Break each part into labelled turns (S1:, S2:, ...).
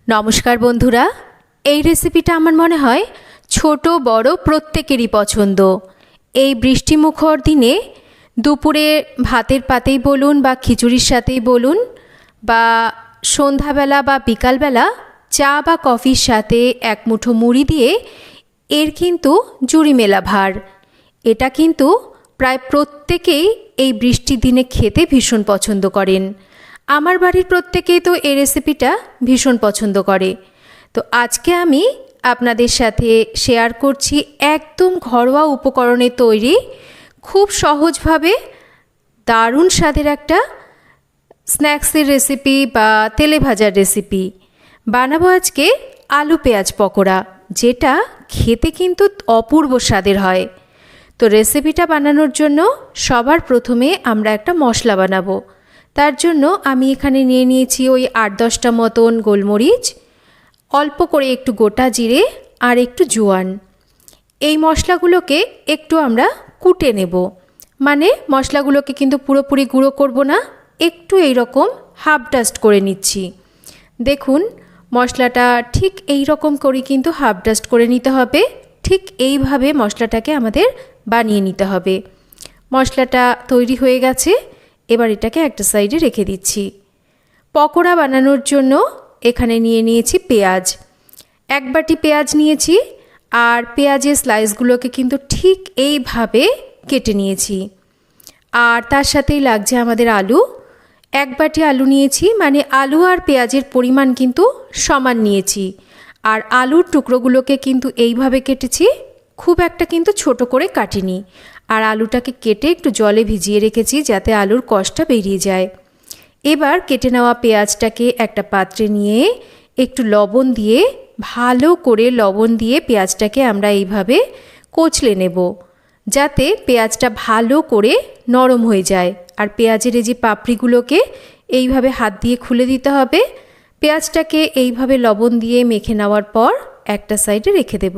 S1: নমস্কার বন্ধুরা, এই রেসিপিটা আমার মনে হয় ছোট বড় প্রত্যেকেরই পছন্দ। এই বৃষ্টিমুখর দিনে দুপুরে ভাতের পাতেই বলুন বা খিচুড়ির সাথেই বলুন বা সন্ধ্যাবেলা বা বিকালবেলা চা বা কফির সাথে এক মুঠো মুড়ি দিয়ে এর কিন্তু জুড়ি মেলা ভার। এটা কিন্তু প্রায় প্রত্যেকেই এই বৃষ্টির দিনে খেতে ভীষণ পছন্দ করেন। আমার বাড়ির প্রত্যেকেই তো এই রেসিপিটা ভীষণ পছন্দ করে। তো আজকে আমি আপনাদের সাথে শেয়ার করছি একদম ঘরোয়া উপকরণে তৈরি খুব সহজভাবে দারুণ স্বাদের একটা স্ন্যাক্সের রেসিপি বা তেলে ভাজার রেসিপি। বানাবো আজকে আলু পেঁয়াজ পকোড়া, যেটা খেতে কিন্তু অপূর্ব স্বাদের হয়। তো রেসিপিটা বানানোর জন্য সবার প্রথমে আমরা একটা মশলা বানাবো। তার জন্য আমি এখানে নিয়ে নিয়েছি ওই 8-10টা মতন গোলমরিচ, অল্প করে একটু গোটা জিরে আর একটু জোয়ান। এই মশলাগুলোকে একটু আমরা কুটে নেব, মানে মশলাগুলোকে কিন্তু পুরোপুরি গুঁড়ো করব না, একটু এইরকম হাফ ডাস্ট করে নিচ্ছি। দেখুন মশলাটা ঠিক এই রকম করে কিন্তু হাফ ডাস্ট করে নিতে হবে। ঠিক এইভাবে মশলাটাকে আমাদের বানিয়ে নিতে হবে। মশলাটা তৈরি হয়ে গেছে, এবার এটাকে একটা সাইডে রেখে দিচ্ছি। পকোড়া বানানোর জন্য এখানে নিয়ে নিয়েছি পেঁয়াজ, 1 বাটি পেঁয়াজ নিয়েছি, আর পেঁয়াজের স্লাইসগুলোকে কিন্তু ঠিক এইভাবে কেটে নিয়েছি। আর তার সাথেই লাগছে আমাদের আলু, 1 বাটি আলু নিয়েছি, মানে আলু আর পেঁয়াজের পরিমাণ কিন্তু সমান নিয়েছি। আর আলুর টুকরোগুলোকে কিন্তু এইভাবে কেটেছি, খুব একটা কিন্তু ছোট করে কাটিনি। আর আলুটাকে কেটে একটু জলে ভিজিয়ে রেখেছি যাতে আলুর কষটা বেরিয়ে যায়। এবার কেটে নেওয়া পেঁয়াজটাকে একটা পাত্রে নিয়ে একটু লবণ দিয়ে, ভালো করে লবণ দিয়ে পেঁয়াজটাকে আমরা এইভাবে কচলে নেব, যাতে পেঁয়াজটা ভালো করে নরম হয়ে যায়। আর পেঁয়াজের এই যে পাপড়িগুলোকে এইভাবে হাত দিয়ে খুলে দিতে হবে। পেঁয়াজটাকে এইভাবে লবণ দিয়ে মেখে নেওয়ার পর একটা সাইডে রেখে দেব।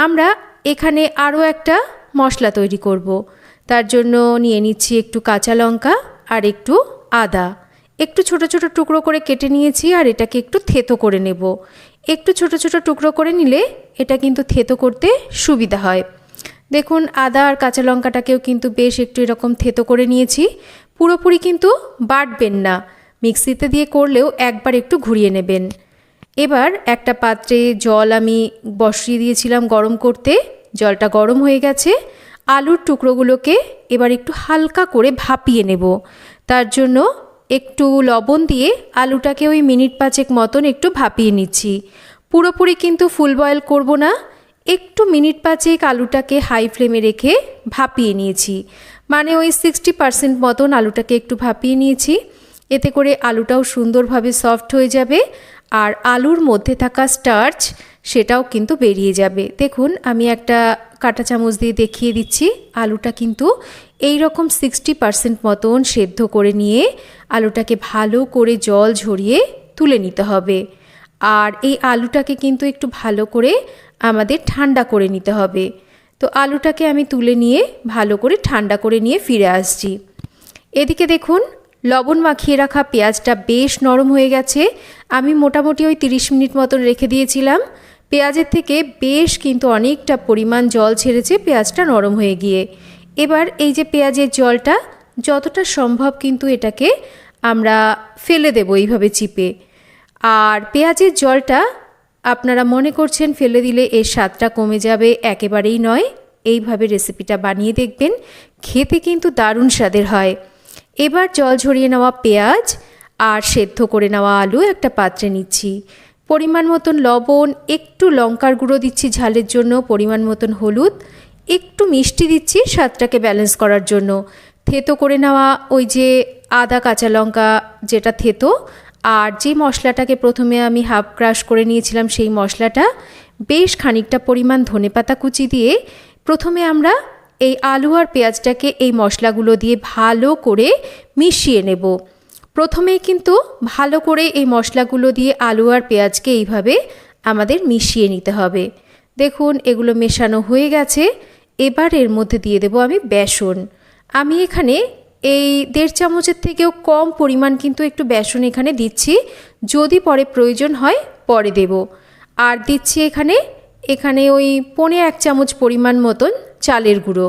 S1: আমরা এখানে আরও একটা মশলা তৈরি করব। তার জন্য নিয়ে নিচ্ছি একটু কাঁচা লঙ্কা আর একটু আদা, একটু ছোট ছোট টুকরো করে কেটে নিয়েছি। আর এটাকে একটু থেতো করে নেব। একটু ছোট ছোট টুকরো করে নিলে এটা কিন্তু থেতো করতে সুবিধা হয়। দেখুন আদা আর কাঁচা লঙ্কাটাকেও কিন্তু বেশ একটু এরকম থেতো করে নিয়েছি। পুরোপুরি কিন্তু বাটবেন না, মিক্সিতে দিয়ে করলেও একবার একটু ঘুরিয়ে নেবেন। এবার একটা পাত্রে জল আমি বসিয়ে দিয়েছিলাম গরম করতে, জলটা গরম হয়ে গেছে। আলুর টুকরোগুলোকে এবার একটু হালকা করে ভাপিয়ে নেব। তার জন্য একটু লবণ দিয়ে আলুটাকে ওই মিনিট 5 মতন একটু ভাপিয়ে নিচ্ছি। পুরোপুরি কিন্তু ফুল বয়েল করব না, একটু মিনিট 5 আলুটাকে হাই ফ্লেমে রেখে ভাপিয়ে নিয়েছি, মানে ওই 60% মতন আলুটাকে একটু ভাপিয়ে নিয়েছি। এতে করে আলুটাও সুন্দরভাবে সফট হয়ে যাবে, আর আলুর মধ্যে থাকা স্টার্চ সেটাও কিন্তু বেরিয়ে যাবে। দেখুন আমি একটা কাঁটা চামচ দিয়ে দেখিয়ে দিচ্ছি। আলুটা কিন্তু এই রকম 60% মতন সেদ্ধ করে নিয়ে আলুটাকে ভালো করে জল ঝরিয়ে তুলে নিতে হবে। আর এই আলুটাকে কিন্তু একটু ভালো করে আমাদের ঠান্ডা করে নিতে হবে। তো আলুটাকে আমি তুলে নিয়ে ভালো করে ঠান্ডা করে নিয়ে ফিরে আসছি। এদিকে দেখুন লবণ মাখিয়ে রাখা পেঁয়াজটা বেশ নরম হয়ে গেছে। আমি মোটামুটি ওই 30 মিনিট মতন রেখে দিয়েছিলাম। পেঁয়াজের থেকে বেশ কিন্তু অনেকটা পরিমাণ জল ছেড়েছে পেঁয়াজটা নরম হয়ে গিয়ে। এবার এই যে পেঁয়াজের জলটা যতটা সম্ভব কিন্তু এটাকে আমরা ফেলে দেব এইভাবে চিপে। আর পেঁয়াজের জলটা আপনারা মনে করছেন ফেলে দিলে এর স্বাদটা কমে যাবে, একেবারেই নয়। এইভাবে রেসিপিটা বানিয়ে দেখবেন, খেতে কিন্তু দারুণ স্বাদের হয়। এবার জল ঝরিয়ে নেওয়া পেঁয়াজ আর সেদ্ধ করে নেওয়া আলু একটা পাত্রে নিচ্ছি। পরিমাণ মতন লবণ, একটু লঙ্কার গুঁড়ো দিচ্ছি ঝালের জন্য, পরিমাণ মতন হলুদ, একটু মিষ্টি দিচ্ছি স্বাদটাকে ব্যালেন্স করার জন্য। থেতো করে নেওয়া ওই যে আদা কাঁচা লঙ্কা যেটা থেতো, আর যে মশলাটাকে প্রথমে আমি হাফ ক্রাশ করে নিয়েছিলাম সেই মশলাটা, বেশ খানিকটা পরিমাণ ধনেপাতা কুচি দিয়ে প্রথমে আমরা এই আলু আর পেঁয়াজটাকে এই মশলাগুলো দিয়ে ভালো করে মিশিয়ে নেব। প্রথমেই কিন্তু ভালো করে এই মশলাগুলো দিয়ে আলু আর পেঁয়াজকে এইভাবে আমাদের মিশিয়ে নিতে হবে। দেখুন এগুলো মেশানো হয়ে গেছে। এবার এর মধ্যে দিয়ে দেব আমি বেসন। আমি এখানে এই 1.5 চামচের থেকেও কম পরিমাণ কিন্তু একটু বেসন এখানে দিচ্ছি, যদি পরে প্রয়োজন হয় পরে দেব। আর দিচ্ছি এখানে ওই 1.25 চামচ পরিমাণ মতন চালের গুঁড়ো।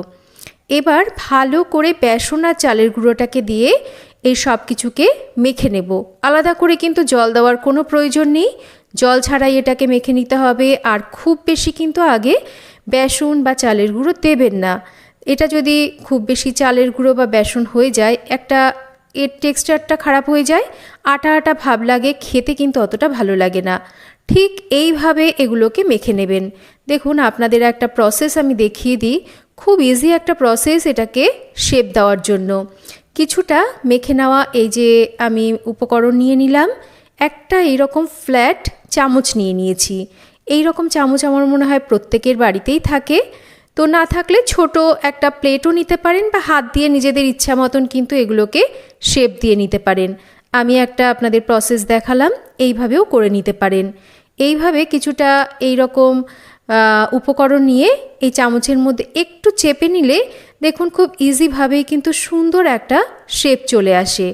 S1: এবার ভালো করে বেসন আর চালের গুঁড়োটাকে দিয়ে এই সব কিছুকে মেখে নেব। আলাদা করে কিন্তু জল দেওয়ার কোনো প্রয়োজন নেই, জল ছাড়াই এটাকে মেখে নিতে হবে। আর খুব বেশি কিন্তু আগে বেসন বা চালের গুঁড়ো দেবেন না। এটা যদি খুব বেশি চালের গুঁড়ো বা বেসন হয়ে যায়, এর টেক্সচারটা খারাপ হয়ে যায়, আটা আটা ভাব লাগে, খেতে কিন্তু অতটা ভালো লাগে না। ঠিক এইভাবে এগুলোকে মেখে নেবেন। দেখুন আপনাদের একটা প্রসেস আমি দেখিয়ে দিই, খুব ইজি একটা প্রসেস এটাকে শেপ দেওয়ার জন্য। কিছুটা মেখে নেওয়া এই যে আমি উপকরণ নিয়ে নিলাম, একটা এইরকম ফ্ল্যাট চামচ নিয়ে নিয়েছি। এই রকম চামচ আমার মনে হয় প্রত্যেকের বাড়িতেই থাকে, তো না থাকলে ছোট একটা প্লেটও নিতে পারেন বা হাত দিয়ে নিজেদের ইচ্ছা মতন কিন্তু এগুলোকে শেপ দিয়ে নিতে পারেন। আমি একটা আপনাদের প্রসেস দেখালাম, এইভাবেও করে নিতে পারেন। এইভাবে কিছুটা এই রকম উপকরণ নিয়ে এই চামচের মধ্যে একটু চেপে নিলে দেখুন খুব ইজিভাবেই কিন্তু সুন্দর একটা শেপ চলে আসে।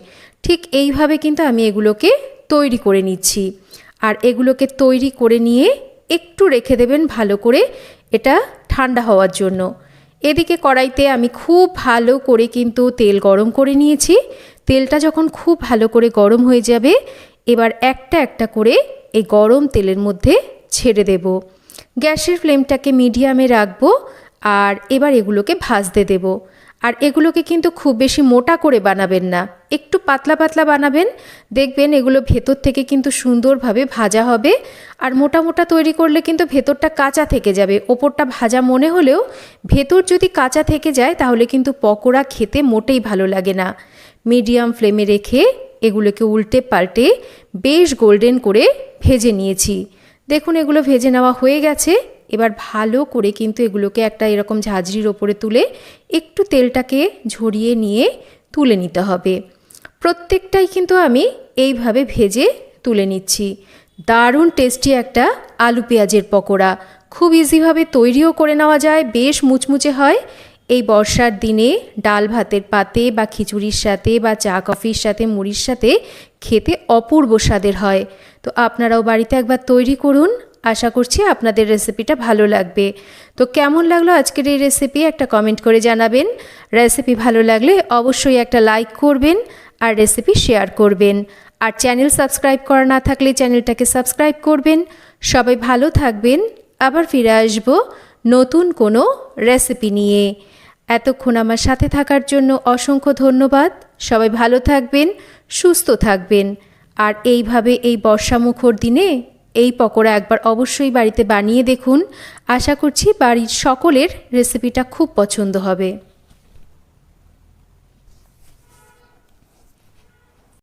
S1: ঠিক এইভাবে কিন্তু আমি এগুলোকে তৈরি করে নিচ্ছি। আর এগুলোকে তৈরি করে নিয়ে একটু রেখে দেবেন ভালো করে, এটা ঠান্ডা হওয়ার জন্য। এদিকে কড়াইতে আমি খুব ভালো করে কিন্তু তেল গরম করে নিয়েছি। তেলটা যখন খুব ভালো করে গরম হয়ে যাবে, এবার একটা একটা করে এই গরম তেলের মধ্যে ছেড়ে দেব। গ্যাসের ফ্লেমটাকে মিডিয়ামে রাখবো আর এবার এগুলোকে ভাজতে দেব। আর এগুলোকে কিন্তু খুব বেশি মোটা করে বানাবেন না, একটু পাতলা পাতলা বানাবেন। দেখবেন এগুলো ভেতর থেকে কিন্তু সুন্দরভাবে ভাজা হবে। আর মোটা মোটা তৈরি করলে কিন্তু ভেতরটা কাঁচা থেকে যাবে, ওপরটা ভাজা মনে হলেও ভেতর যদি কাঁচা থেকে যায় তাহলে কিন্তু পকোড়া খেতে মোটেই ভালো লাগে না। মিডিয়াম ফ্লেমে রেখে এগুলোকে উল্টে পাল্টে বেশ গোল্ডেন করে ভেজে নিয়েছি। দেখুন এগুলো ভেজে নেওয়া হয়ে গেছে। এবার ভালো করে কিন্তু এগুলোকে একটা এরকম ঝাঁঝরির ওপরে তুলে একটু তেলটাকে ঝরিয়ে নিয়ে তুলে নিতে হবে। প্রত্যেকটাই কিন্তু আমি এইভাবে ভেজে তুলে নিচ্ছি। দারুণ টেস্টি একটা আলু পেঁয়াজের পকোড়া, খুব ইজিভাবে তৈরিও করে নেওয়া যায়, বেশ মুচমুচে হয়। এই বর্ষার দিনে ডাল ভাতের পাতে বা খিচুড়ির সাথে বা চা কফির সাথে মুড়ির সাথে খেতে অপূর্ব স্বাদের হয়। তো আপনারাও বাড়িতে একবার তৈরি করুন, আশা করছি আপনাদের রেসিপিটা ভালো লাগবে। তো কেমন লাগলো আজকের এই রেসিপি একটা কমেন্ট করে জানাবেন। রেসিপি ভালো লাগলে অবশ্যই একটা লাইক করবেন আর রেসিপি শেয়ার করবেন। আর চ্যানেল সাবস্ক্রাইব করা না থাকলে চ্যানেলটাকে সাবস্ক্রাইব করবেন। সবাই ভালো থাকবেন, আবার ফিরে আসবো নতুন কোনো রেসিপি নিয়ে। এতক্ষণ আমার সাথে থাকার জন্য অসংখ্য ধন্যবাদ। সবাই ভালো থাকবেন, সুস্থ থাকবেন। আর এইভাবে এই বর্ষামুখর দিনে এই পকোড়া একবার অবশ্যই বাড়িতে বানিয়ে দেখুন। আশা করছি বাড়ির সকলের রেসিপিটা খুব পছন্দ হবে।